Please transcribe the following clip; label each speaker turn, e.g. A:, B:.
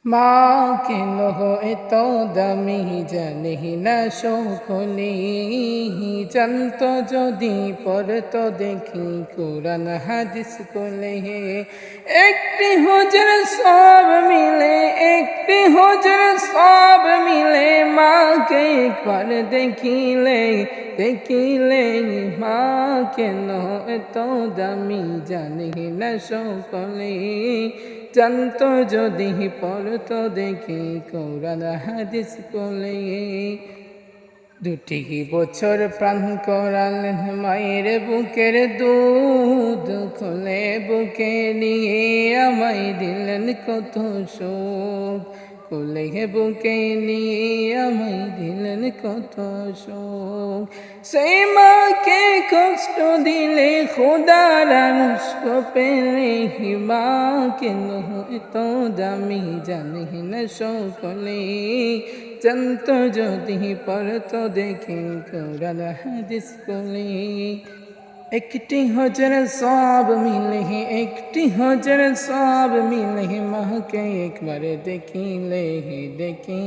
A: মা কেন এত দামি জানি না সকলে, জানতো যদি পড়তো দেখি কোরআন হাদিস কোলে। একটি হুজুর সব মিলে, একটি হুজুর সব মিলে, মাকে একবার দেখিলে দেখিলে। মা কেন এত দামি জানি না সকলে, জানতো যদি পড়তো দেখি কোরআন হাদিস কোলে। দুটি বছর প্রাণ করালেন মায়ের বুকের দুধ, খুলে বুকে নিয়ে আমায় দিলেন কত সুখ। খুলে বুকে নিয়ে আমায় দিলেন কত সুখ। সেই মাকে কষ্ট দিলে খোদার আনুষ্ক পেলে, মা কেন এত দামি জানি না সকলে, জানতো যদি পড়তো দেখি কোরআন হাদিস কোলে। একটি হুজুর সব মিলে, একটি হুজুর সব মিলে, মাকে একবার দেখিলে দেখি।